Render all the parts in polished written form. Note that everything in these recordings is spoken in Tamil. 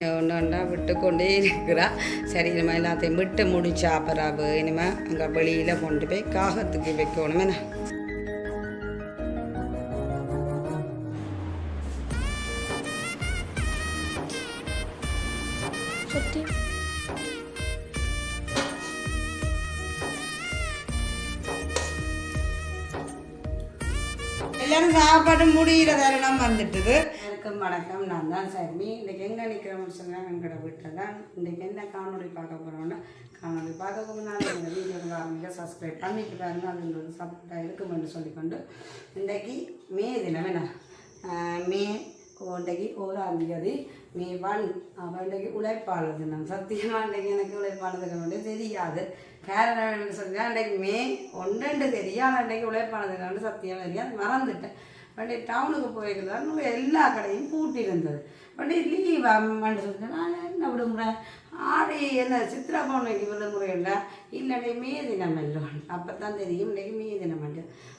ஒன்று ஒன்றா விட்டு கொண்டே இருக்கிறா. சரி இனிமேல் எல்லாத்தையும் விட்டு முடிச்சா பிறகு இனிமேல் அங்கே வெளியில் கொண்டு போய் காகத்துக்கு வைக்கணும். என்ன எல்லாரும் சாப்பாடு முடிகிற தருணம் வந்துட்டுது. வணக்கம் வணக்கம், நான் தான் சர்மி. இன்றைக்கி எங்கே நிற்கிறோம்னு சொன்னால் எங்களோட வீட்டில் தான். இன்றைக்கி என்ன காணொலி பார்க்க போகிறோன்னா, காணொலி பார்க்க போனால் எங்கள் வீடியோவில் ஆரம்பிக்க சப்ஸ்கிரைப் பண்ணிட்டு பாருங்க, அது ஒரு சப்போர்ட்டாக இருக்குமென்று சொல்லிக்கொண்டு இன்றைக்கி மே தினம் என்ன மே இன்றைக்கு 1ஆம் தேதி மே 1. அப்போ இன்றைக்கு உழைப்பாளர் தினம். சத்தியமாக இன்றைக்கி எனக்கு உழைப்பாளர் தினம் வந்து தெரியாது. காரணம் சொன்னால் இன்றைக்கு மே 1 தெரியாது. இன்றைக்கு உழைப்பாளர் தினம் வந்து சத்தியம் தெரியாது, மறந்துட்டேன். பட் டவுனுக்கு போயிருந்தாலும் எல்லா கடையும் பூட்டி இருந்தது. பட் லீவ் அம்மன்னு சொல்லிட்டு நான் என்ன விடுமுறை ஆடி என்ன சித்ரா பௌர்ணமிக்கு விடுமுறை இல்லை மே தினம் எல்லாம் அப்போ தான் தெரியும் இன்றைக்கி மே தினம்.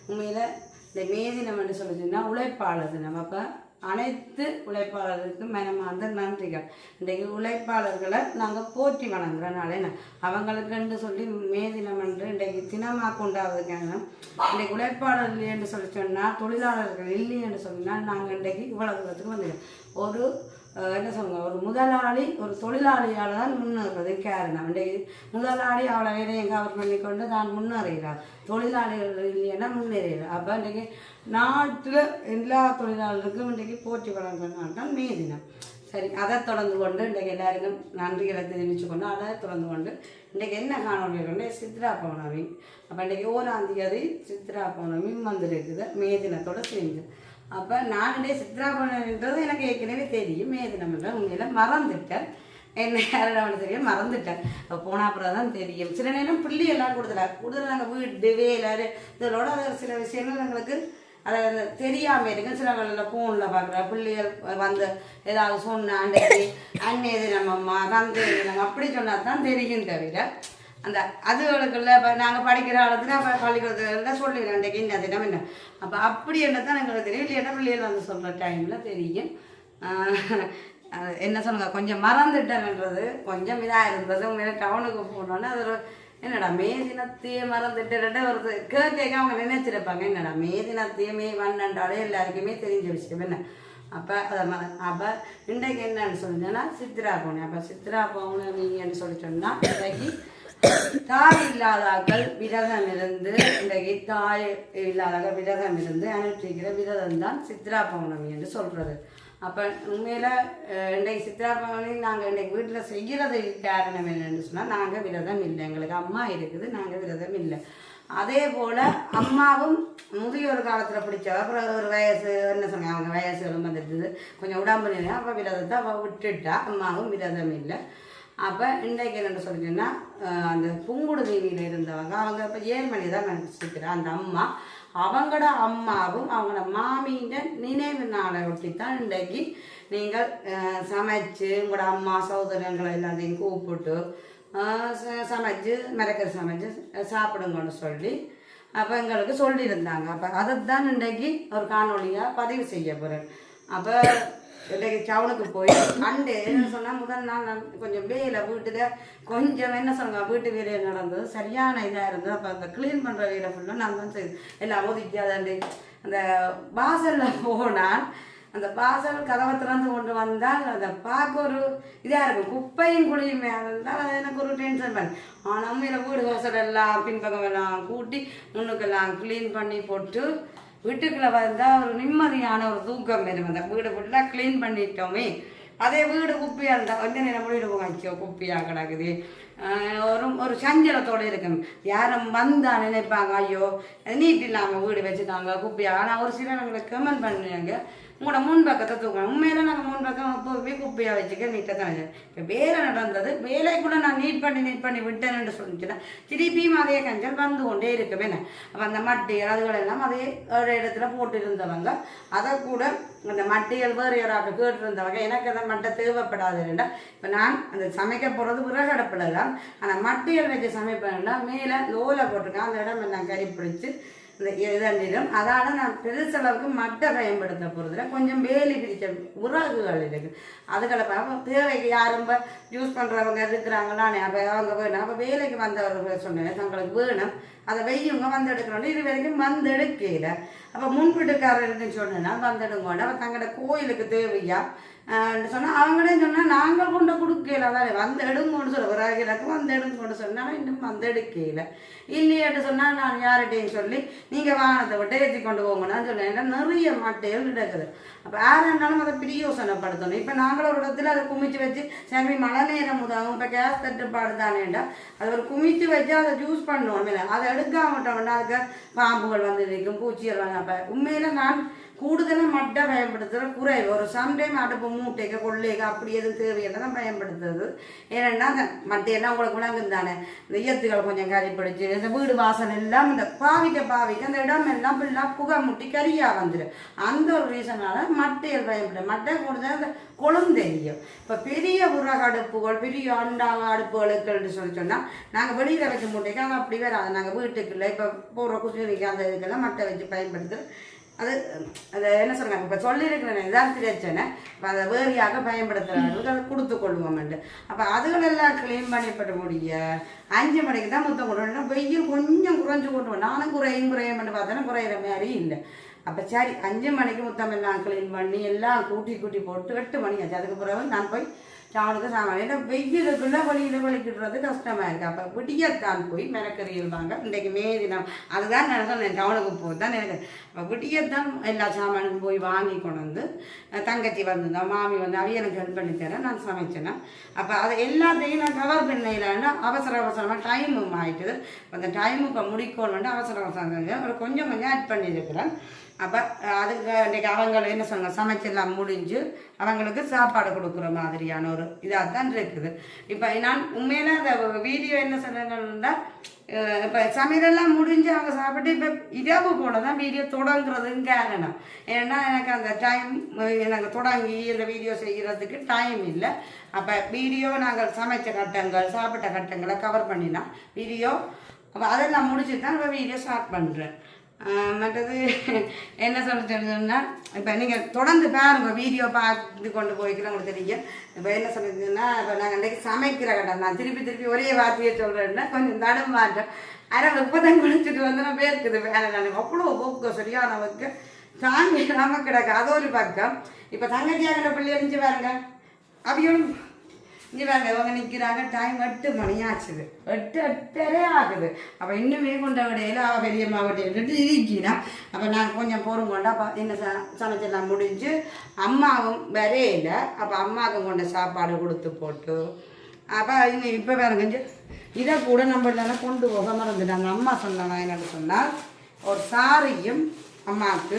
உண்மையில் இந்த மே தினம் சொல்லிச்சுன்னா உழைப்பாளர் தினம். அப்போ அனைத்து உழைப்பாளர்களுக்கும் மனமார்ந்த நன்றிகள். இன்றைக்கு உழைப்பாளர்களை நாங்கள் போற்றி வணங்குறனால என்ன அவங்களுக்குன்னு சொல்லி மே தினம் என்று இன்றைக்கு தினமாக கொண்டாடுறதுக்கான இன்றைக்கு உழைப்பாளர்கள் என்று சொல்லி சொன்னால் தொழிலாளர்கள் இல்லை என்று சொன்னால் நாங்கள் இன்றைக்கு இவ்வளவு தூரத்துக்கு வந்துடுவோம். ஒரு என்ன சொல்லுங்க, ஒரு முதலாளி ஒரு தொழிலாளியால் தான் முன்னேறது காரணம். இன்றைக்கு முதலாளி அவளை வேலையும் கவர் பண்ணிக்கொண்டு தான் முன்னேறுகிறார், தொழிலாளிகள் இல்லைன்னா முன்னேறுகிறார். அப்போ இன்றைக்கு நாட்டில் எல்லா தொழிலாளர்களுக்கும் இன்றைக்கு போட்டி வழங்குறதுனால தான் மே தினம். சரி, அதை தொடர்ந்து கொண்டு இன்றைக்கு எல்லாருக்கும் நன்றிகளை தெரிவித்து கொண்டு அதை தொடர்ந்து கொண்டு இன்றைக்கு என்ன காணொலி கொண்டு சித்ரா பௌர்ணமி. அப்போ இன்றைக்கு 1ஆம் தேதி சித்ரா பௌர்ணமி வந்துருக்குது மே தினத்தோடு சேர்ந்து. அப்போ நானே சித்ரா பௌர்ணமின்றது எனக்கு ஏற்கனவே தெரியும். மே தினம்ன்ற உண்மையில் மறந்துட்டேன், என்ன யாரும் தெரியும் மறந்துட்டேன். போன அப்புறம் தான் தெரியும். சில நேரம் பிள்ளையெல்லாம் கூடுதலாக நாங்கள் வீட்டு வேலை இதோட சில விஷயங்கள் எங்களுக்கு அதை தெரியாமல் இருக்கு. சில ஃபோனில் பார்க்குற பிள்ளைகள் வந்து ஏதாவது சொன்ன அன்றைக்கு அன்னைய தினம்மா தந்தை தினம் அப்படி சொன்னால் தான் தெரியும். தவிர அந்த அதுகளுக்குள்ள இப்போ நாங்கள் படிக்கிற காலத்தில் பள்ளிக்கூடத்தில் சொல்லிடுறேன் அன்றைக்கு இந்த தினம் என்ன. அப்போ அப்படி என்ன தான் எங்களுக்கு தெரியும். இல்லைன்னா பிள்ளைகள் வந்து சொல்கிற டைமில் தெரியும். என்ன சொல்லுங்க, கொஞ்சம் மறந்துட்டேன்ன்றது கொஞ்சம் இதாக இருந்தது. உண்மையில டவுனுக்கு போனோன்னே அது ஒரு என்னடா மே தினத்தையே மறந்துட்டு வருது கேட்க அவங்க நினைச்சிருப்பாங்க. என்னடா மே தினத்தையே மே 1 எல்லாருக்குமே தெரிஞ்ச விஷயம் என்ன. அப்போ அதை அப்போ இன்றைக்கு என்னன்னு சொன்னீங்கன்னா சித்ரா பௌர்ணமி. அப்போ சித்ரா பௌர்ணமின்னு சொல்லி சொன்னால் இன்றைக்கு தாய் இல்லாதாக்கள் விரதம் இருந்து இன்றைக்கு தாய் இல்லாதாக்கள் விரதம் இருந்து அனுஷ்டிக்கிற விரதம் தான் சித்ரா பௌர்ணமி என்று சொல்கிறது. அப்போ உண்மையில் இன்றைக்கு சித்ரா பௌர்ணமி நாங்கள் இன்றைக்கு வீட்டில் செய்கிறது காரணம் என்னென்னு சொன்னால் நாங்கள் விரதம் இல்லை. எங்களுக்கு அம்மா இருக்குது, நாங்கள் விரதம் இல்லை. அதே போல் அம்மாவும் முதியோர் காலத்தில் பிடிச்சவ அப்புறம் ஒரு வயசு என்ன சொன்னாங்க, அவங்க வயசுகளும் வந்துடுது கொஞ்சம் உடம்பு நிலை. அப்போ விரதத்தை அவள் விட்டுட்டா, அம்மாவும் விரதம் இல்லை. அப்போ இன்றைக்கு என்னென்னு சொல்லிச்சுன்னா அந்த புங்குடு தேவியில் இருந்தவங்க அவங்க இப்போ ஏழ்மணி தான் நினச்சிக்கிறா அந்த அம்மா. அவங்களோட அம்மாவும் அவங்களோட மாமியிட நினைவு நாளை ஒட்டி தான் இன்றைக்கு நீங்கள் சமைச்சு உங்களோட அம்மா சகோதரங்களை எல்லாத்தையும் கூப்பிட்டு சமைச்சு மிரக்கறி சமைச்சு சாப்பிடுங்கன்னு சொல்லி அப்போ எங்களுக்கு சொல்லியிருந்தாங்க. அப்போ அதை தான் இன்றைக்கு ஒரு காணொலியாக பதிவு செய்ய போகிறேன். அப்போ இன்றைக்கு டவுனுக்கு போய் அண்டு என்ன சொன்னால் முதல் நாள் நான் கொஞ்சம் வேலை வீட்டுக்கு கொஞ்சம் என்ன சொல்லுங்க வீட்டு வேலையை நடந்தது சரியான இதாக இருந்தது. அப்போ அந்த க்ளீன் பண்ணுற வேலை ஃபுல்லாக நான் தான் செய்து எல்லாம் ஒதுக்கி அதை அந்த வாசலில் போனால் அந்த வாசல் கதவை திறந்து கொண்டு வந்தால் அதை பார்க்க ஒரு இதாக இருக்கும். குப்பையும் குழியுமே இருந்தால் அது எனக்கு ஒரு டென்ஷன் பண்ணி. ஆனால் உண்மையில் வீடு வாசல் எல்லாம் பின்பக்கம் எல்லாம் கூட்டி முன்னுக்கெல்லாம் க்ளீன் பண்ணி போட்டு வீட்டுக்குள்ளே வந்தால் ஒரு நிம்மதியான ஒரு தூக்கம் வரும். அந்த வீடு ஃபுல்லாக க்ளீன் பண்ணிட்டோமே. அதே வீடு குப்பையாக இருந்தால் கொஞ்சம் நேரம் வீடு போச்சோ குப்பையாக கிடக்குது ஒரு சஞ்சலத்தோடு இருக்கும். யாரும் வந்தால் நினைப்பாங்க ஐயோ நீட் இல்லாமல் வீடு வச்சுட்டாங்க குப்பையாக. ஆனால் ஒரு சிலர் எங்களை கமெண்ட் பண்ணுவாங்க உங்களோட முன்பக்கத்தை தூக்கணும். உண்மையில நாங்கள் முன்பக்கம் எப்போவுமே குப்பையாக வச்சுக்க நீட்டாக தான் வச்சேன். இப்போ வேலை நடந்தது, வேலைக்குள்ளே நான் நீட் பண்ணி விட்டேன்னு சொல்லிச்சுன்னா திருப்பியும் அதே கஞ்சல் வந்து கொண்டே இருக்கவே. அப்போ அந்த மட்டிகள் அதுகளெல்லாம் அதே ஒரு இடத்துல போட்டு இருந்தவங்க அதை கூட அந்த மட்டிகள் வேறு யாராவது கேட்டுருந்தவங்க எனக்கு அந்த மட்டை தேவைப்படாதுன்னா இப்போ நான் அந்த சமைக்க போகிறது விறகு அடுப்பில் தான். ஆனால் மட்டிகள் வச்சு சமைப்பேன்னா மேலே இந்த ஓலை போட்டிருக்கேன் அந்த இடம் எல்லாம் கறி பிடிச்சி இந்த இதண்டிலும். அதனால் நான் பெருசளவுக்கு மட்டை பயன்படுத்த போகிறதுல கொஞ்சம் வேலி பிரித்த உறகுகள் இருக்குது. அதுகளை தேவைக்கு யாரும் யூஸ் பண்ணுறவங்க இருக்கிறாங்களானே, அப்போ அவங்க வேணும். அப்போ வேலைக்கு வந்தவர்கள் சொன்னேன் தங்களுக்கு வேணும் அதை வெய்யுங்க வந்து எடுக்கணும். இது வரைக்கும் வந்து எடுக்கல. அப்போ முன்வீட்டுக்காரருக்குன்னு சொன்னேன்னா வந்துடுங்கோண்டு அப்போ தங்களோட கோயிலுக்கு தேவையா சொன்னால் அவங்களே சொன்னால் நாங்கள் கொண்டு கொடுக்கல. அதான் வந்து எடுங்கன்னு சொல்ல விறகு வந்து எடுங்கன்னு சொன்னால் இன்னும் வந்து எடுக்கல. இல்லையாட்டு சொன்னால் நான் யார்கிட்டையும் சொல்லி நீங்கள் வாகனத்தை விட்டு ஏற்றி கொண்டு போங்கன்னு சொன்னேன். நிறைய மட்டைகள் கிடக்குது. அப்போ யாருன்னாலும் அதை பிரியோசனப்படுத்தணும். இப்போ நாங்களும் ஒரு இடத்துல அதை குமிச்சு வச்சு சரி மழை நேரம் உதவும் இப்போ கேஸ் தட்டுப்பாடு தானேண்டா அதை ஒரு குமிச்சு வச்சு அதை ஜூஸ் பண்ணுவோம். இல்லை அதை எடுக்காமட்டோம்னா அதுக்கு பாம்புகள் வந்து நிற்கும், பூச்சிகள் வந்து. அப்போ உண்மையில் நான் கூடுதலாக மட்டை பயன்படுத்துகிற குறைவு. ஒரு சம்டைம் அடுப்பு மூட்டைக்கு கொள்ளைக்கு அப்படி எதுவும் தேவையான தான் பயன்படுத்துறது. ஏன்னா அந்த மட்டையெல்லாம் உங்களுக்கு விளங்குது தானே, இந்த ஈயத்துகள் கொஞ்சம் கறி பிடிச்சி இந்த வீடு வாசல் எல்லாம் இந்த பாவிக்க அந்த இடம் எல்லாம் ஃபுல்லாக புகை முட்டி கறியாக வந்துடும். அந்த ஒரு ரீசனால் மட்டைகள் பயன்படுது. மட்டை கூடுதல் அந்த கொழுந்தெரியும். இப்போ பெரிய உரக அடுப்புகள் பெரிய அண்டா அடுப்புகளுக்குன்னு சொன்னால் நாங்கள் வெளியில் வைக்க மூட்டைக்கு அது அப்படி வராது. நாங்கள் வீட்டுக்குள்ளே இப்போ போகிற குசினிக்கு அந்த இதுக்கெல்லாம் மட்டை வச்சு பயன்படுத்துகிறோம். அது அதை என்ன சொல்கிறாங்க இப்போ சொல்லியிருக்கிறேன் இதான் பிரச்சனை. இப்போ அதை வேறையாக பயன்படுத்துகிறாங்க அதை கொடுத்து கொள்வோம்ட்டு. அப்போ அதுகளெல்லாம் க்ளீன் பண்ணிப்பட முடிய 5 மணிக்கு தான் மொத்தம் கொண்டு வரணும். வெயில் கொஞ்சம் குறைஞ்சி கொண்டு வரணும். நானும் குறையும் பார்த்தோன்னா குறையிற மாதிரி இல்லை. அப்போ சரி 5 மணிக்கு மொத்தம் எல்லாம் க்ளீன் பண்ணி எல்லாம் கூட்டி போட்டு 8 மணி ஆச்சு. அதுக்கு பிறகு நான் போய் டவுனுக்கு சாமான். ஏன்னா வெயிலுக்குள்ள வலிக்கிடுறது கஷ்டமாக இருக்குது. அப்போ விடியத்தான் போய் மெனக்கறியில் வாங்க இன்றைக்கு மே தினம். அதுதான் நான் சொன்னேன் டவுனுக்கு போகுது தான் எனக்கு. அப்போ விடியத்தான் எல்லா சாமானுக்கும் போய் வாங்கி கொண்டு வந்து தங்கச்சி வந்திருந்தோம், மாமி வந்து அவைய எனக்கு ஹெல்ப் பண்ணி தரேன், நான் சமைச்சேன்னா. அப்போ அதை எல்லாத்தையும் நான் கவர் பண்ணையிலன்னா அவசரமாக டைமும் ஆகிட்டுது. அந்த டைமுக்கு முடிக்கணும்னு அவசரம் ஒரு கொஞ்சம் ஆட் பண்ணியிருக்கிறேன். அப்போ அதுக்கு இன்றைக்கி அவங்களை என்ன சொன்னாங்க சமைச்செல்லாம் முடிஞ்சு அவங்களுக்கு சாப்பாடு கொடுக்குற மாதிரியான ஒரு இதாக தான் இருக்குது. இப்போ நான் உண்மையில அந்த வீடியோ என்ன சொன்னாங்கன்னா இப்போ சமையலெல்லாம் முடிஞ்சு அவங்க சாப்பிட்டு இப்போ இரவு போல தான் வீடியோ தொடங்குறதுன்னு காரணம். ஏன்னா எனக்கு அந்த டைம் எனக்கு தொடங்கி இந்த வீடியோ செய்கிறதுக்கு டைம் இல்லை. அப்போ வீடியோ நாங்கள் சமைச்ச கட்டங்கள் சாப்பிட்ட கட்டங்களை கவர் பண்ணினா வீடியோ அப்போ அதெல்லாம் முடிச்சு தான் இப்போ வீடியோ ஸ்டார்ட் பண்ணுறேன். மற்றது என்ன சொன்னா இப்போ நீங்கள் தொடர்ந்து பாருங்க வீடியோ பார்த்து கொண்டு போய்க்கிறவங்களுக்கு தெரியும். இப்போ என்ன சொல்லியிருந்தீங்கன்னா இப்போ நாங்கள் இன்றைக்கி சமைக்கிற கட்டம் நான் திருப்பி ஒரே வார்த்தையை சொல்கிறேன்னா கொஞ்சம் தடம் மாட்டோம். ஆனால் 30 குளிச்சுட்டு வந்து நான் பேருக்குது வேலை. நான் அவ்வளோ போக்கு சரியானவருக்கு தாங்கி இல்லாமல் கிடக்கு. அது ஒரு பக்கம். இப்போ தங்கச்சியாகிற பிள்ளை அழிஞ்சு பாருங்க அவையும் இங்கே வேங்க இவங்க நிற்கிறாங்க. டைம் 8 மணி ஆச்சுது, 8:30 ஆகுது. அப்போ இன்னுமே கொண்ட விடையில் அவள் பெரியம்மா விடையிட்டு இருக்கிறா. அப்போ நான் கொஞ்சம் பொறுங்கொண்டா அப்போ என்ன சமைச்செல்லாம் முடிஞ்சு அம்மாவும் வரையில. அப்போ அம்மாவுக்கும் கொண்ட சாப்பாடு கொடுத்து போட்டு அப்போ இன்னும் இப்போ வேறு கொஞ்சம் இதை கூட நம்மளால கொண்டு போக மறந்துட்டாங்க. அம்மா சொன்னாங்க என்னன்னு சொன்னால் ஒரு சாரியும் அம்மாவுக்கு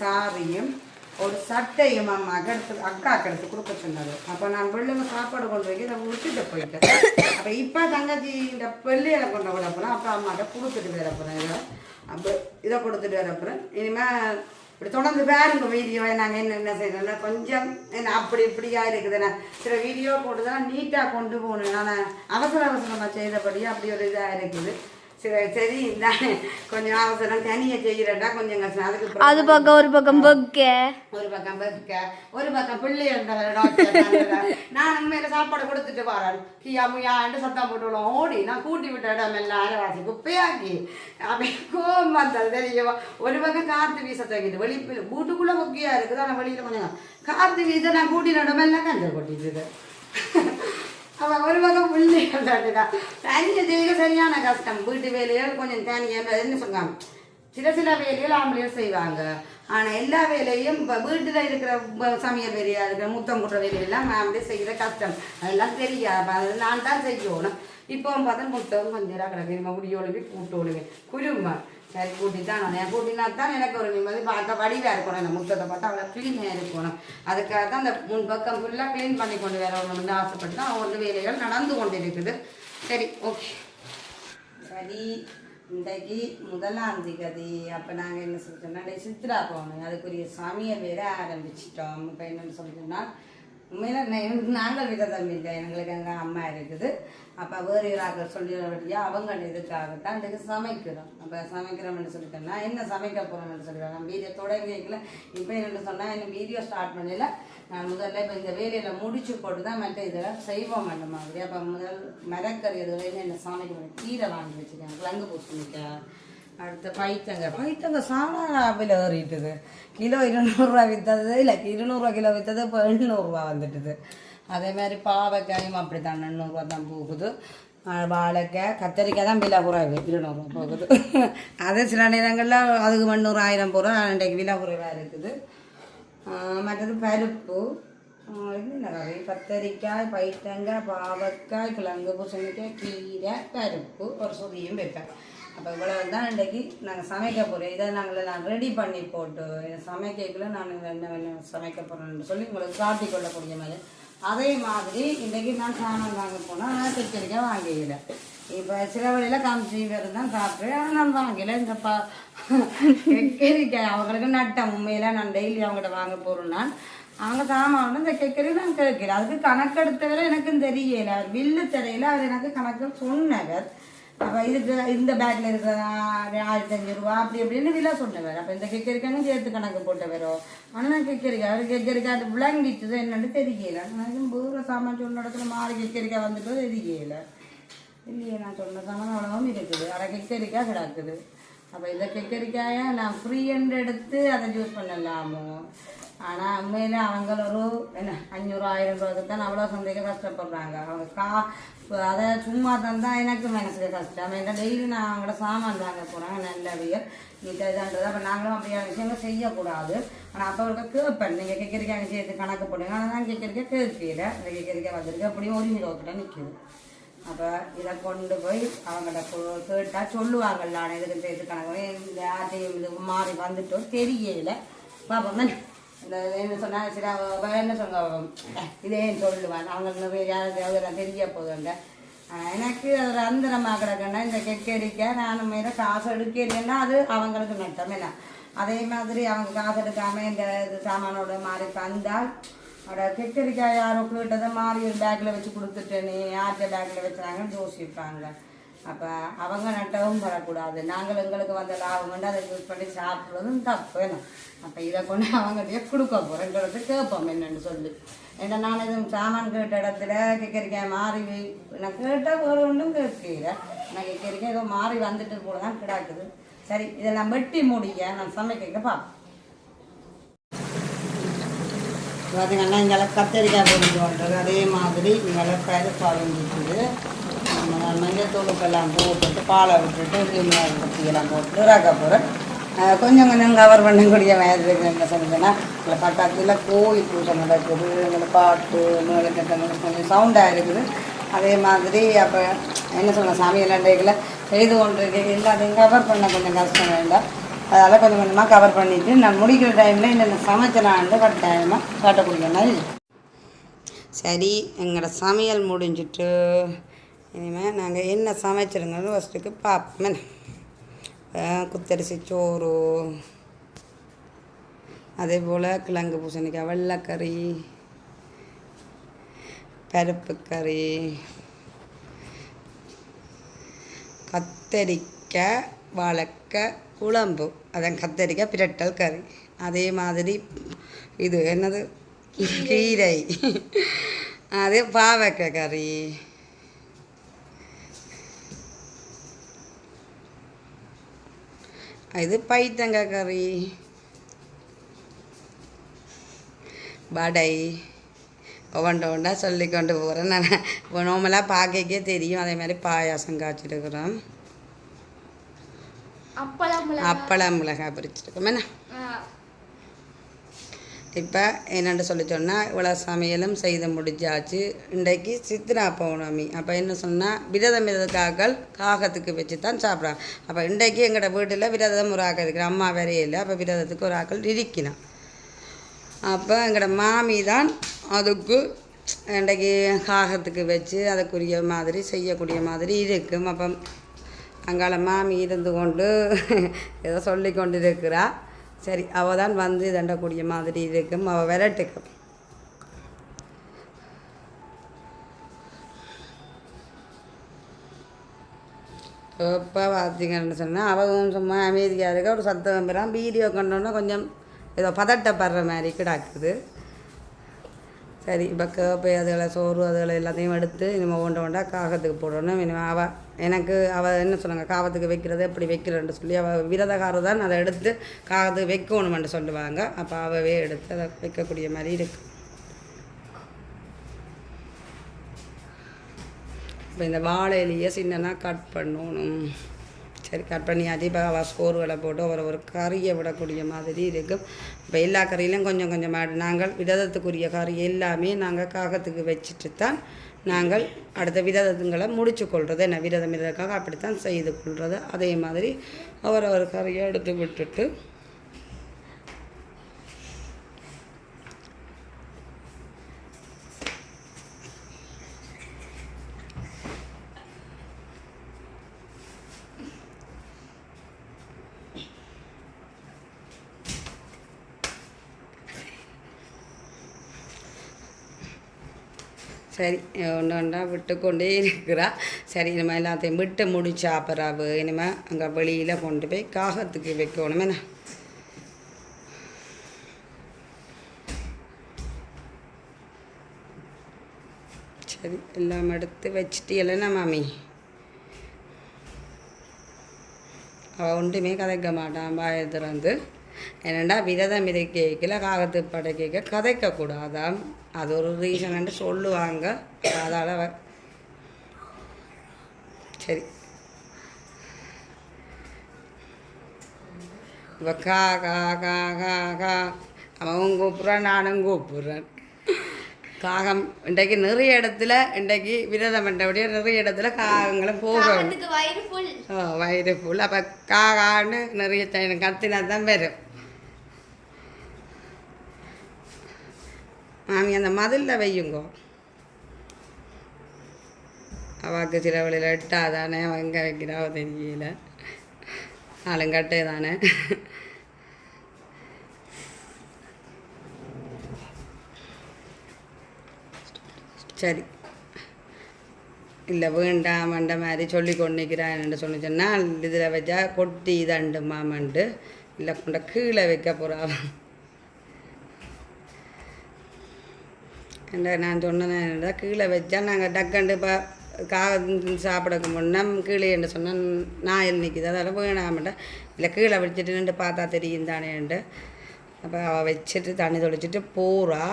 சாரியும் ஒரு சட்டையும் அம்மாவுக்கு அக்காவுக்கு எடுத்து கொடுக்க சொன்னார். அப்போ நான் பிள்ளைங்க சாப்பாடு கொண்டு வைக்க இதை விட்டுட்டு போயிட்டேன். அப்போ இப்போ தங்கச்சி இந்த பிள்ளைகளை கொண்டு விட போகிறேன். அப்போ அம்மாட்ட கொடுத்துட்டு வர போகிறேன். அப்போ இதை கொடுத்துட்டு வர போகிறேன். இனிமேல் இப்படி தொடர்ந்து பாருங்க வீடியோவை. நாங்கள் என்ன செய்யணும்னா கொஞ்சம் என்ன அப்படி இப்படியாக இருக்குதுண்ணா சில வீடியோ போட்டு தான் நீட்டாக கொண்டு போகணும். நான் அவசரமாக செய்தபடியாக அப்படி ஒரு இதாக இருக்குது. சரி தானே கொஞ்சம் அவசரம் தனியாக செய்கிறட்டா கொஞ்சம் கஷ்டம். அதுக்கு அது பக்கம் ஒரு பக்கம் பிள்ளை நான் உண்மையில சாப்பாடு கொடுத்துட்டு வரேன். கியா முயாண்டு சத்தம் போட்டுவிடும் ஓடி நான் கூட்டி விட்ட இடம் எல்லாம் அரைவாசி குப்பையாக்கி அப்படி கோவம் வந்தது தெரியுமா. ஒரு பக்கம் காற்று வீச தங்கிட்டு வெளி வீட்டுக்குள்ளே முக்கியம் இருக்குது. ஆனால் வெளியில் கொஞ்சம் காற்று வீச நான் கூட்டின இடமெல்லாம் கஞ்சல் கொட்டிட்டு அவன் ஒரு பக்கம் பிள்ளைகள் தான் தனியாக செய்ய சரியான கஷ்டம். வீட்டு வேலைகள் கொஞ்சம் தனியாக என்ன சொல்லுவாங்க சில வேலைகள் ஆம்பளையும் செய்வாங்க. ஆனால் எல்லா வேலையும் இப்போ வீட்டில் இருக்கிற சமையல் வேலையாக இருக்கிற முத்தம் குட்டுற வேலையெல்லாம் ஆம்பளை செய்கிற கஷ்டம் அதெல்லாம் தெரியாது. அது நான் தான் செய்யணும். இப்போ பார்த்தா முத்தம் கொஞ்சம் கிடக்கு முடி ஒழுவி கூட்டு ஒழுவி குருமா சரி கூட்டி தான் நான் கூட்டினா தான் எனக்கு ஒரு நிம்மதி பார்க்க வடிவாக இருக்கணும். அந்த முத்தத்தை பார்த்தா அவ்வளோ க்ளீனாக இருக்கணும். அதுக்காக தான் அந்த முன்பக்கம் ஃபுல்லாக க்ளீன் பண்ணி கொண்டு வரணும்னு ஆசைப்பட்டு தான் ஒன்று வேலைகள் நடந்து கொண்டு இருக்குது. சரி ஓகே சரி இன்றைக்கு 1ஆம் தேதி. அப்போ நாங்கள் என்ன சொல்லிட்டோம்னா சித்ரா போகணும். அதுக்குரிய சமையல் வேற ஆரம்பிச்சிட்டோம். இப்போ என்னென்னு சொல்லிட்டோம்னா உண்மையில் நாங்கள் விரதம் இல்லை, எங்களுக்கு எங்கள் அம்மா இருக்குது. அப்போ வேறு ஆக்கள் சொல்லிடுறபடியா அவங்க இதுக்காகத்தான் இன்றைக்கு சமைக்கிறோம். அப்போ சமைக்கிறோம்னு சொல்லிட்டோம்னா என்ன சமைக்க போகிறோம்னு சொல்லிடுவாங்க. வீடியோ தொடங்கிக்கல. இப்போ என்ன சொன்னால் இன்னும் வீடியோ ஸ்டார்ட் பண்ணல. நான் முதல்ல இப்போ இந்த வேலையில் முடிச்சு போட்டு தான் மற்ற இதில் செய்வோம் அந்த மாதிரி. அப்போ முதல் மரக்கறி இதில் என்ன சமைக்க கீரை வாங்கி வச்சுருக்கேன், கிழங்கு பூசணிக்காய், அடுத்த பைத்தங்க சாணாவில் ஏறிட்டுது. கிலோ 200 விற்றது, இல்லை 200 கிலோ விற்றது, இப்போ 800 வந்துட்டுது. அதே மாதிரி பாவக்காயும் அப்படி தான் 800 தான் போகுது. வாழைக்காய் கத்தரிக்காய் தான் விலை குறைவு 200 போகுது. அது சில நேரங்களில் அதுக்கு 800 1000 போகிறோம். அன்றைக்கு விலை குறைவாக இருக்குது. மற்றது பருப்பு, என்ன கறி, கத்தரிக்காய், பைத்தங்காய், பாவக்காய், கிழங்கு பூசணிக்காய், கீரை, பருப்பு, ஒரு சொதியும் வைப்பேன். அப்போ இவ்வளவு தான் இன்றைக்கி நாங்கள் சமைக்க போகிறோம். இதை நான் ரெடி பண்ணி போட்டு சமைக்கக்குள்ள நான் என்ன சமைக்க போகிறேன்னு சொல்லி உங்களுக்கு காட்டிக்கொள்ளக்கூடிய மாதிரி. அதே மாதிரி இன்றைக்கி நான் சாமான் வாங்க போனால் நான் கத்திரிக்காய் வாங்கிக்கிறேன். இப்போ சில வழியில் காமிச்சி பேர் தான் சாப்பிட்றேன். ஆனால் நான் வாங்கலை. இந்த கத்திரிக்காய் அவங்களுக்கு நட்டம். உண்மையில் நான் டெய்லி அவங்கள்ட்ட வாங்க போகிறேன்னா அவங்க சாமான் இந்த கெக்கரி நான் கேட்கல. அதுக்கு கணக்கெடுத்தவரை எனக்கும் தெரியலை. அவர் வில்லு தெரியல. அவர் எனக்கு கணக்கு சொன்னவர். அப்போ இதுக்கு இந்த பேக்கில் இருக்கிற 1500 ரூபா அப்படி அப்படின்னு விலை சொன்னவர். அப்போ இந்த கெக்கரிக்காயும் சேர்த்து கணக்கு போட்டவரோ. ஆனால் நான் கெக்கரிக்காய் அவர் கெக்கரிக்காய் அது விளங்கிட்டுது என்னன்னு தெரியல. நான் பூரா சாமான் சொன்ன இடத்துல மாறி கெக்கரிக்காய் வந்துட்டு தெரியல. இல்லையே நான் சொன்ன சாமான் அவ்வளோவும் இருக்குது. அரை கெக்கரிக்காய் கிடக்குது. அப்போ இந்த கெக்கரிக்காயை நான் ஃப்ரீன்னு எடுத்து அதை யூஸ் பண்ணலாமோ. ஆனால் உண்மையில் அவங்க ஒரு என்ன 500 1000 ரூபாய்க்கு தான் அவ்வளோ சந்தைக்கு கஷ்டப்படுறாங்க. அவங்க அதை சும்மா தந்தால் எனக்கு மனசுக்கு கஷ்டம். ஏன்னா டெய்லி நான் அவங்களோட சாமான் வாங்க போகிறாங்க நல்லவியல் நீட்டாக. அப்போ நாங்களும் அப்படியான விஷயங்கள் செய்யக்கூடாது. ஆனால் அப்போ அவருக்கு கேட்பேன், நீங்கள் கெக்கரிக்காய் சேர்த்து கணக்கு போடுங்க. ஆனால் நான் கெக்கரிக்காய் கேட்கல. இந்த கெக்கரிக்காய் வந்திருக்கு அப்படியும் 1 கிலோ கிட்ட நிற்கிது. அப்போ இதை கொண்டு போய் அவங்கள்ட்ட கேட்டால் சொல்லுவாங்கல்ல இதுக்கு சேர்த்து கணக்கு. இந்த ஆட்டையும் இது மாறி வந்துட்டோம் தெரியல. பாப்போம் இந்த என்ன சொன்னால் சரி என்ன சொல்லுங்க இதே சொல்லுவான். அவங்க நிறைய யாராவது தெரிய போதுண்ட. எனக்கு ஒரு அந்தரமாக கிடக்குன்னா இந்த கெக்கரிக்காய் நான் மேலே காசு எடுக்கலைன்னா அது அவங்களுக்கு நட்டம் என்ன. அதே மாதிரி அவங்க காசு எடுக்காமல் இந்த இது சாமானோட மாறி தந்தால் அட கெக்கரிக்காய் யாரோ கேட்டதை மாறி ஒரு பேக்கில் வச்சு கொடுத்துட்டேனே யார்கிட்ட பேக்கில் வச்சுறாங்கன்னு யோசிப்பாங்க. அப்போ அவங்க நட்டவும் வரக்கூடாது. நாங்கள் எங்களுக்கு வந்த லாபம் வந்து அதை யூஸ் பண்ணி சாப்பிட்றதும் தப்பு வேணும். அப்போ இதை கொண்டு அவங்கள்ட்டே கொடுக்க போகிறோம். எங்களுக்கு கேட்போம் என்னென்னு சொல்லி. ஏன்னா நான் எதுவும் சாமான் கேட்ட இடத்துல கெக்கரிக்காய் மாறி நான் கேட்டால் ஒரு ஒன்றும் கேட்கல. நான் கெக்கரிக்காய் ஏதோ மாறி வந்துட்டு போல தான் கிடக்குது. சரி இதெல்லாம் வெட்டி முடிய நான் சமைக்க பார்ப்போம். பார்த்தீங்கன்னா இங்கே கத்தரிக்காய் பொறிஞ்சு பண்ணுறது. அதே மாதிரி இங்கே பருப்பு அவிஞ்சிட்டுது. மஞ்சத்தூளுக்கெல்லாம் போட்டுட்டு பாலை விட்டுட்டு பற்றியெல்லாம் போட்டு இறக்க போகிறேன். கொஞ்சம் கொஞ்சம் கவர் பண்ணக்கூடிய மாதிரி என்ன சொல்லுதுன்னா இல்லை பக்கத்தில் கோயில் பூஜை நடக்குது. எங்களை பாட்டு மேலக்கட்டங்கள் கொஞ்சம் சவுண்டாக இருக்குது. அதே மாதிரி அப்போ என்ன சொல்லலாம் சமையல் அண்டைகளை செய்து கொண்டு இருக்கு. எல்லாத்தையும் கவர் பண்ண கொஞ்சம் கஷ்டம் வேண்டாம். அதனால் கொஞ்சம் கொஞ்சமாக கவர் பண்ணிவிட்டு நான் முடிக்கிற டைமில் என்னென்ன சமைச்சலான்னு கட்டாயமாக காட்டக்கூடிய மாதிரி. சரி எங்களோட சமையல் முடிஞ்சிட்டு இனிமேல் நாங்கள் என்ன சமைச்சிருங்கன்னு ஃபஸ்ட்டுக்கு பார்ப்போம். குத்தரிசி சோறு, அதே போல் கிழங்கு பூசணிக்காய், வெள்ளைக்கறி, பருப்பு கறி, கத்தரிக்காய் வாழைக்காய் குழம்பு, அதான் கத்தரிக்காய் பிரட்டல் கறி. அதே மாதிரி இது என்னது கீரை, அதே பாவக்காய் கறி, இது பைத்தங்காய் கறி, வடை, ஒவ்வொண்டா சொல்லி கொண்டு போகிறேன். நான் இப்போ நார்மலாக பார்க்கக்கே தெரியும். அதே மாதிரி பாயாசம் காய்ச்சிருக்கிறோம். அப்பளம் மிளகாய் பிரிச்சிருக்கோம். என்ன இப்போ என்னென்னு சொல்லி சொன்னால் இவ்வளோ சமையலும் செய்து முடிஞ்சாச்சு. இன்றைக்கு சித்ரா பௌர்ணமி. அப்போ என்ன சொன்னால் விரதம் இருக்காக்கள் காகத்துக்கு வச்சு தான் சாப்பிட்றாங்க. அப்போ இன்றைக்கு எங்களோட வீட்டில் விரதம் ஒரு ஆக்கள் இருக்கிற அம்மா வேறையே இல்லை. அப்போ விரதத்துக்கு ஒரு ஆக்கள் இருக்கணும். அப்போ எங்களோட மாமி தான் அதுக்கு இன்றைக்கு காகத்துக்கு வச்சு அதுக்குரிய மாதிரி செய்யக்கூடிய மாதிரி இருக்கும். அப்போ அங்கால மாமி இருந்து கொண்டு ஏதோ சொல்லி கொண்டு இருக்கிறா. சரி அவள் தான் வந்து தண்டக்கூடிய மாதிரி இருக்கும். அவள் விரட்டுக்கும் இப்போ பார்த்தீங்கன்னு சொன்னால் அவங்க சும்மா அமைதியாக இருக்க ஒரு சத்தம் பெறான் வீடியோ கண்டோன்னா கொஞ்சம் ஏதோ பதட்டப்படுற மாதிரி கிடக்குது. சரி இப்போ கேப்பை அதுகளை சோறு அதுகளை எல்லாத்தையும் எடுத்து இனிமேல் ஒண்டா காகத்துக்கு போடணும். இனிமேல் அவள் என்ன சொன்னாங்க காகத்துக்கு வைக்கிறது எப்படி வைக்கிறேன்னு சொல்லி அவள் விரதகார தான் அதை எடுத்து காகத்துக்கு வைக்கணுமென்று சொல்லுவாங்க. அப்போ அவவே எடுத்து அதை வைக்கக்கூடிய மாதிரி இருக்குது. இப்போ இந்த வாழை இலையை சின்னனா கட் பண்ணணும். சரி கட் பண்ணியாச்சு. இப்போ அவள் சோறுகளை போட்டு ஒரு கறியை விடக்கூடிய மாதிரி இருக்கும். இப்போ எல்லா கறியிலும் கொஞ்சம் கொஞ்சமாக நாங்கள் விரதத்துக்குரிய கறி எல்லாமே நாங்கள் காகத்துக்கு வச்சுட்டு தான் நாங்கள் அடுத்த விரதத்துங்களை முடிச்சு கொள்வது. என்ன விரதம் இதற்காக அப்படித்தான் செய்து கொள்வது. அதே மாதிரி ஒரு கறியை எடுத்து விட்டுட்டு சரி ஒன்றா விட்டு கொண்டே இருக்கிறா. சரி இனிமேல் எல்லாத்தையும் விட்டு முடிச்சா பிறகு இனிமேல் அங்கே வெளியில் கொண்டு போய் காகத்துக்கு வைக்கணும். என்ன சரி எல்லாம் எடுத்து வச்சுட்டு இல்லைன்னா மாமி அவள் ஒன்றுமே கதைக்க மாட்டான் பாய திறந்து. என்னென்னா விரதம் இதை கேட்கல காகத்து படை கேட்க கதைக்கக்கூடாதான். அது ஒரு ரீசன் சொல்லுவாங்க. அதால் சரி இப்போ கா கா கா கா கா அவன் கூப்பிட்றான் நானும் கூப்பிட்றேன். காகம் இன்றைக்கு நிறைய இடத்துல இன்றைக்கு விரதம் பண்ணுறபடியே நிறைய இடத்துல காகங்களும் போகணும். வயிறு ஃபுல். அப்போ காகான்னு நிறைய கத்தினா தான் வரும். மாமி அந்த மதிலில் வையுங்கோ. அவாக்கு சில வழியில் எட்டா தானே எங்கே வைக்கிறாவோ தெரியல. ஆளுங்கட்டே தானே. சரி இல்லை வேண்டாம் மண்ட மாதிரி சொல்லி கொண்டிருக்கிறான்னு சொன்னால் இதில் வச்சா கொட்டி இதண்டு மாமண்டு இல்லை கொண்ட கீழே வைக்க போகிறா. நான் சொன்னேன் கீழே வச்சா நாங்கள் டக்கண்டு இப்போ சாப்பிடக்கு முன்னே கீழே என்று சொன்னால் நாயில் நிற்கிது. அதெல்லாம் வேணாமட்ட இல்லை கீழே வச்சுட்டு நின்று பார்த்தா தெரியும் தானேன்ட்டு அப்போ அவள் வச்சுட்டு தண்ணி தொளிச்சிட்டு போகிறா.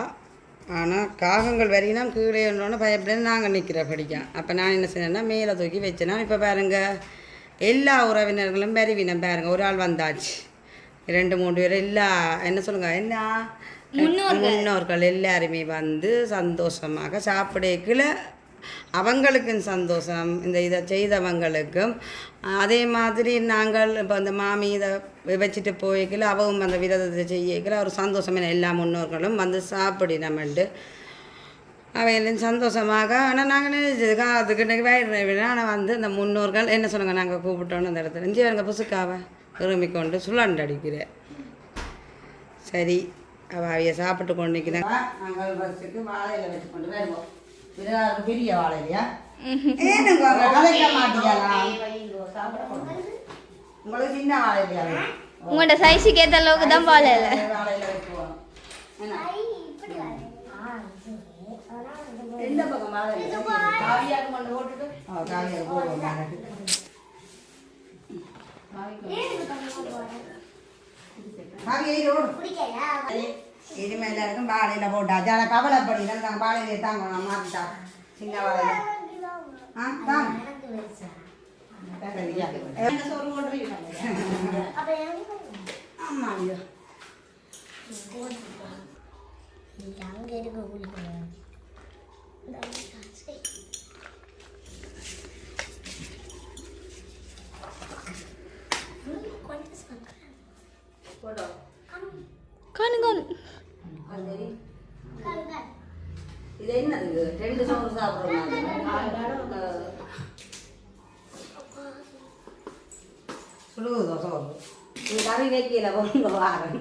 ஆனால் காகங்கள் வரையினா கீழே இருந்தோன்னு பயப்படன்னு நாங்கள் நிற்கிற படிக்கான். அப்போ நான் என்ன செய்யணுன்னா மேலே தூக்கி வச்சேன்னா இப்போ பாருங்கள் எல்லா உறவினர்களும் வருவினம் பாருங்கள். ஒரு ஆள் வந்தாச்சு 2-3 பேர் எல்லா என்ன சொல்லுங்கள் என்ன முன்னோர்கள் எல்லாருமே வந்து சந்தோஷமாக சாப்பிடக்குள்ள அவங்களுக்கும் சந்தோஷம். இந்த இதை செய்தவங்களுக்கும் அதே மாதிரி நாங்கள் இப்போ அந்த மாமி இதை வச்சுட்டு போய்க்கல அவங்க அந்த விரதத்தை செய்யக்கல ஒரு சந்தோஷம். எல்லா முன்னோர்களும் வந்து சாப்பிடினமெண்டு அவையிலும் சந்தோஷமாக. ஆனால் நாங்கள் நினைச்சது காலத்துக்கு இன்றைக்கு வயிறு. ஆனால் வந்து இந்த முன்னோர்கள் என்ன சொல்லுங்கள் நாங்கள் கூப்பிட்டோன்னு அந்த இடத்துல இஞ்சி வருங்க புசுக்காவை விரும்பி கொண்டு சுழண்டடிக்கிறேன். சரி அவைய சாப்பிட்டு கொண்டு நிற்கிறேன். நாங்கள் பஸ்ஸுக்கு வாழையில் வச்சு கொண்டு வருவோம். பெரிய வாழையா கதைக்க மாட்டீங்களா? உங்களுக்கு சின்ன வாழையா? உங்களோட சைஸுக்கு ஏற்ற அளவுக்கு தான் வாழையில வைக்குவோம். எந்த பக்கம் வாழை காவியாக கொண்டு போட்டுட்டு காவியாக போடுவோம். இனிமே எல்லாருக்கும் வாழையில போட்டாச்சு. ஆனால் கவலைப்படி நாங்கள் வாழையிலே தாங்க மாற்றிட்டா சின்ன வாழையில சோறு போடுறீங்க. ஆமா ஐயோ அங்கே இருக்க இது என்னது 2 சோறு சாப்பிட்றோம். சுடுதோ சோறு இது கறி வைக்கல பொருள் வாரன்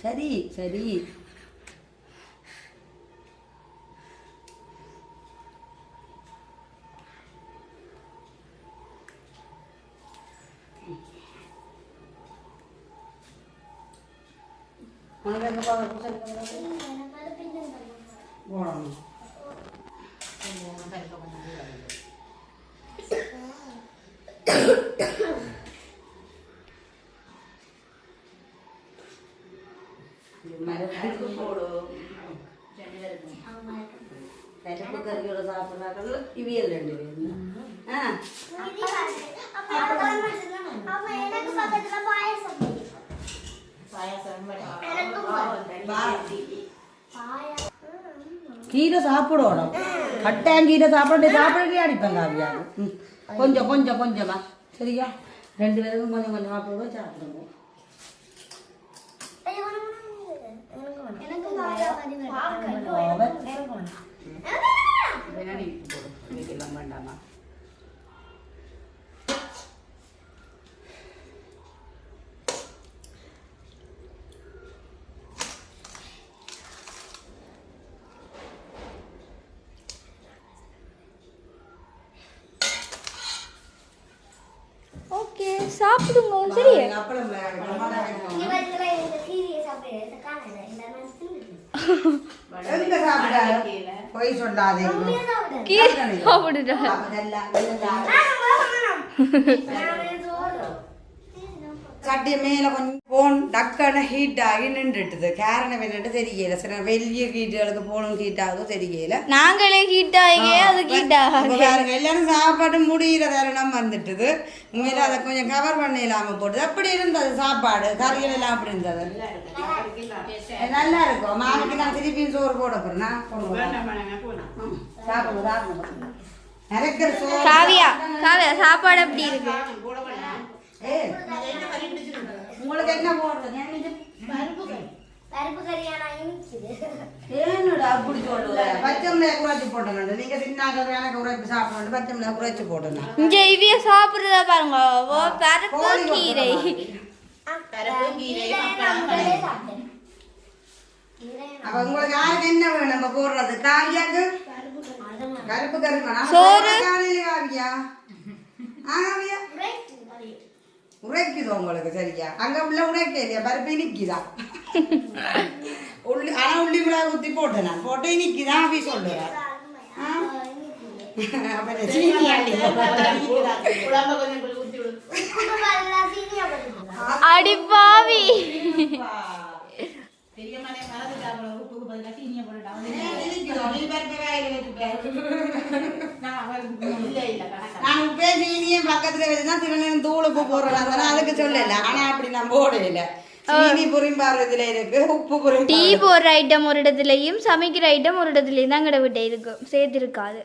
சரி சரி உனக்கு எங்க போகணும் கருப்பு கறியோட சாப்பிட்றாங்க இவியல் 2 பேரும். கீரை சாப்பிடணும். கட்டாங்கீரை சாப்பிடவே அடிப்பேன் காவியா. கொஞ்சம் கொஞ்சம் கொஞ்சமா சரியா 2 பேருக்கும் கொஞ்சம் கொஞ்சம் சாப்பிடுவோம் சாப்பிடுவோம். வேண்டாமா ஓகே சாப்பிடுங்க சரியா அப்பளம் போய் சொல்லாதீங்க கட்டிய மேல கொஞ்சம் போன் டக்கான ஹீட் ஆகி நின்றுட்டுது. காரணம் என்னட்டு தெரியல. சில வெளிய ஹீட்டுகளுக்கு போனும் ஹீட் ஆகுதோ தெரியல. நாங்களே ஹீட் ஆகி அது ஹீட் ஆகுது. எல்லாரும் சாப்பாடு முடிகிற தருணம் வந்துட்டுது. உண்மையில அதை கொஞ்சம் கவர் பண்ண இல்லாம போட்டுது. அப்படி இருந்தது சாப்பாடு கறிகள் எல்லாம் அப்படி இருந்தது. நல்லா இருக்கும். மாமிக்கு நான் திருப்பியும் சோறு போட போறேன்னா சாப்பிடுவோம் சாப்பிடுவோம். காவியா காவியா சாப்பாடு அப்படி இருக்கு. உங்களுக்கு என்ன போடுறது? ஏன்னுடா அப்படி சொல்லுற? பச்சை மிளகாய் குறைச்சி போட்டேன். நீங்க சின்னாங்க எனக்கு உரைப்பு சாப்பிடணும். பச்சை மிளகாய் குறைச்சி போட்டேன். இங்க இவிய சாப்பிடுறத பாருங்க. பருப்பு கீரை அப்ப உங்களுக்கு யாருக்கு என்ன வேணும் நம்ம போடுறது? காவியாக்கு கருப்பு கருப்பு சோறு காவியா காவியா உரைக்குது உங்களுக்கு சரியா? அங்க உள்ள உரைக்க இல்லையா? பருப்பு இனிக்குதா? உள்ளி ஆனா உள்ளி மிளகாய் ஊத்தி போட்டேன் நான். போட்டு இனிக்குதான் அப்படி சொல்லுறேன். அடி பாவி நான் உப்பே சீனியும் பக்கத்துல வச்சுதான் திருநெல் தூள் உப்பு போடுறாங்க. அதுக்கு சொல்லல. ஆனா அப்படி நான் போடல. சீனி புரிம்பார் இதுல இருக்கு, உப்பு புரியும். டீ போடுற ஐட்டம் ஒரு இடத்துலயும் சமைக்கிற ஐட்டம் ஒரு இடத்துலயும் தான் கிட்ட விட்டு இருக்கும். சேர்த்து இருக்காது.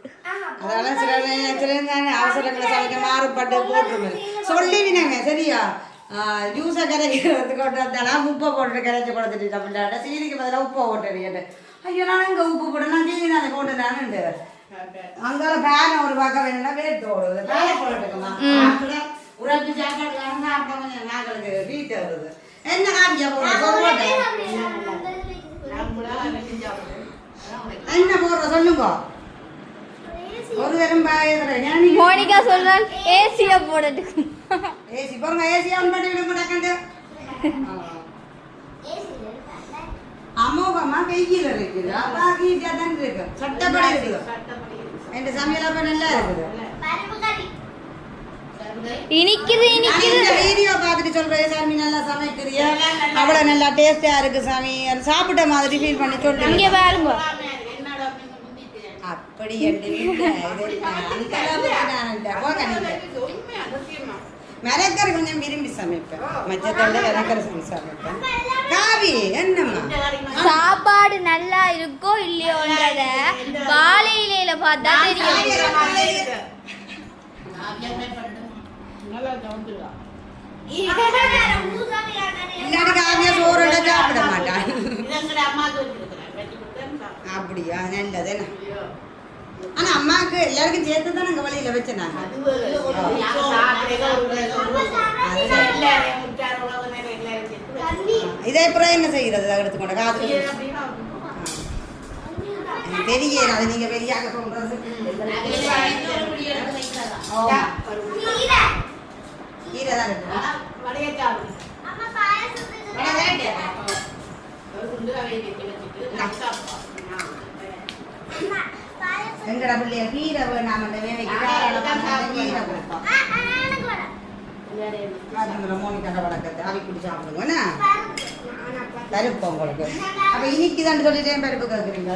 அதனால சில நேரத்துல தானே அவசரங்களை சமைக்க மாறுபட்டு போட்டுருவேன். சொல்லிவினாங்க சரியா? ஜூஸை கரைக்கிறதுக்கு உப்பை போட்டு கரைச்சி கொடுத்துட்டு அப்படின்ட்டு சீனிக்கு பதிலாக உப்பை போட்டு ஐயோ நான் இங்கே உப்பு போட்டேன் நான் சீனி அதை போட்டுதானுண்டு. அங்கால பேனை ஒரு பக்கம் வேணும்னா வேட்டு ஓடுது. பேனை போட்டுக்குமா உரைச்சி சாப்பாடு சாப்பிட்டா கொஞ்சம் நாங்களுக்கு வீட்டு வருது. என்ன காமிக்க போடுற என்ன போடுற சொல்லுங்க. ஒரு தரம் மோனிகா சொல்றாள் ஏசியா போடட்டுக்கு. ஏசி போங்க. ஏசி ஆன் பண்ணி விட மாட்டாங்க. அமோகமா வெயில் இருக்குது. அப்பா கீட்டியா தான் இருக்கு. சட்டப்படி இருக்குது. என் சமையல் அப்ப நல்லா இருக்குது. இனிக்குது இனிக்குது. வீடியோ பார்த்துட்டு சொல்றேன் சாமி நல்லா சமைக்கிறியா? அவ்வளவு நல்லா டேஸ்டா இருக்கு சாமி. சாப்பிட்ட மாதிரி ஃபீல் பண்ணி சொல்றேன். இங்க பாருங்க. அப்படி மிளகரை கொஞ்சம் விரும்பி சமைப்பேன். மச்சத்தோட மிளகரை சமைப்பேன். காவி என்னம்மா சாப்பாடு நல்லா இருக்கோ இல்லையோன்றத வாழை இலையில பார்த்தா தெரியும். இல்லாட்டி காவியா சோறு சாப்பிட மாட்டான். அப்படியா? நல்லது. ஆனா அம்மாவுக்கு எல்லாருக்கும் சேர்த்து தான் நாங்க வழியில வச்சேன். இதே அப்புறம் என்ன செய்யறது? எடுத்துக்கொண்ட காது தெரியல. அது நீங்க வெளியாக சொல்றது கீரை தான் எங்கட பிள்ளைய கீரை வேணாம் அந்த வேலைக்கு கீரை கொடுப்போம். அதுங்களை மோனிக்காண்ட வழக்கத்தை அவி குடி சாப்பிடுங்க பருப்பு உங்களுக்கு. அப்ப இன்னைக்கு தான் சொல்லிட்டே பருப்பு கேட்குறீங்க.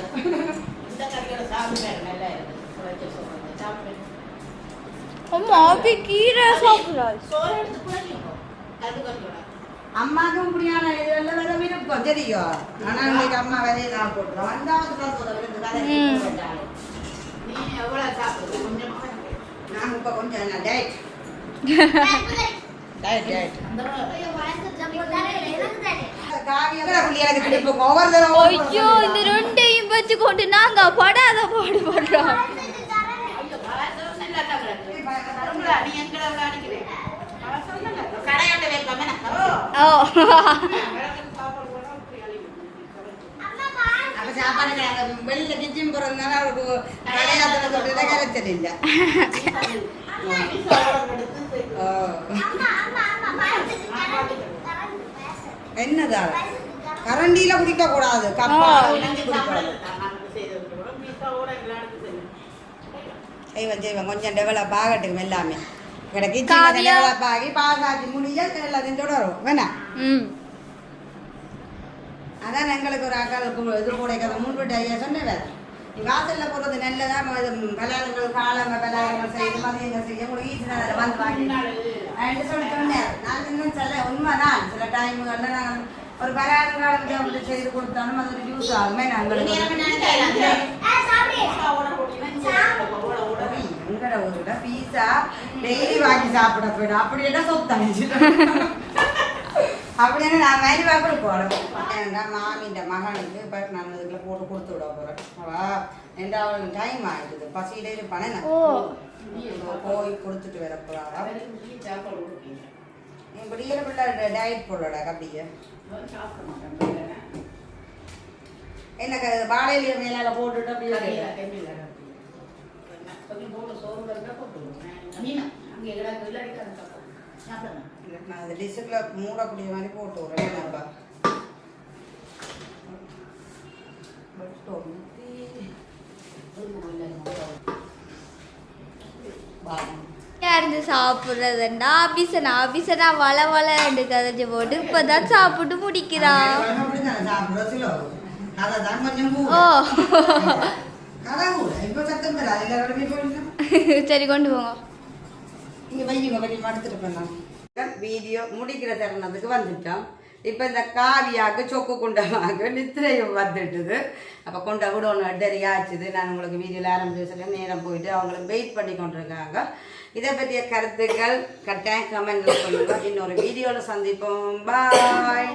அம்மாக்கும் இப்படியான இதெல்லாம் வேற விருப்பம் தெரியும். ஆனா இன்னைக்கு அம்மா வேலையை தான் போட்டுருவோம். நான் இப்ப கொஞ்சம் டயட் ஐயோ இந்த ரெண்டையும் வச்சு கொண்டு நாங்க படாத பாடு படுறோம். வெளியில கிச்சன் போறதுனால அவருக்கு கடையாத்துல தொட்டு கரைச்சல் இல்லை. என்னதா கரண்டியில குடிக்க கூடாது. செய்வன் கொஞ்சம் டெவலப் ஆகட்டும் எல்லாமே. கிச்சன் டெவலப் ஆகி பாகாச்சு முடிய எல்லாத்தையும் தொடரும் வேணா. அதான் எங்களுக்கு ஒரு அக்காளுக்கு இது கூட கதை முன்விட்டு ஐயா சொன்னேன். வாசல்ல போடுறது நல்லதா பலகாரங்கள் காலங்க பலகாரங்கள் செய்து மதியங்கள் செய்ய உங்களுக்கு ஈஸி தான் வந்து வாங்கி சொல்லி சொன்னேன். நான் இன்னும் சொல்ல உண்மைதான். சில டைமுகளில் நாங்கள் ஒரு பலகாரம் காலம் செய்து கொடுத்தாலும் அது ஒரு யூஸ் ஆகுமே. நாங்களுக்கு எங்கட ஊருல பீஸா டெய்லி வாங்கி சாப்பிட போயிடும். அப்படின்னா சொத்தாச்சு அப்படின்னு நான் மெலிவா கொடுப்போம். மாமின்ற மகனுக்கு இப்போ நான் இதுக்குள்ள போட்டு கொடுத்து விட போகிறேன். அவா ரெண்டாவது டைம் ஆகிடுது. பசியிலே இருப்பானே நான் போய் கொடுத்துட்டு வர போகிறாரா. இப்படி பிள்ளை டயட் போடலடா கப்பிய எனக்கு வாழையில மேலால போட்டுட்டு அப்படியே நான் அந்த டிஷ்ஷுக்குள்ள மூடக்கூடிய மாதிரி போட்டு விடுறேன். என்னப்பா இருந்து சாப்பிடுறதுண்டா அபிசனா அபிசனா வள வள ரெண்டு கதைச்சு போட்டு இப்பதான் சாப்பிட்டு முடிக்கிறான். சரி கொண்டு போங்க. வீடியோ முடிக்கிற தருணத்துக்கு வந்துட்டோம். இப்போ இந்த காவியாவுக்கு சொக்கு குண்டமாக நித்திரையும் வந்துட்டுது. அப்போ கொண்ட கூட ஒன்று அட்டறி ஆச்சுது. நான் உங்களுக்கு வீடியோவில் ஆரம்பிச்சு சொல்ல நேரம் போயிட்டு அவங்களுக்கு வெயிட் பண்ணி கொண்டிருக்காங்க. இதை பற்றிய கருத்துக்கள் கட்டாயம் கமெண்ட்ல சொல்லுங்கள். இன்னொரு வீடியோவில் சந்திப்போம். பாய்.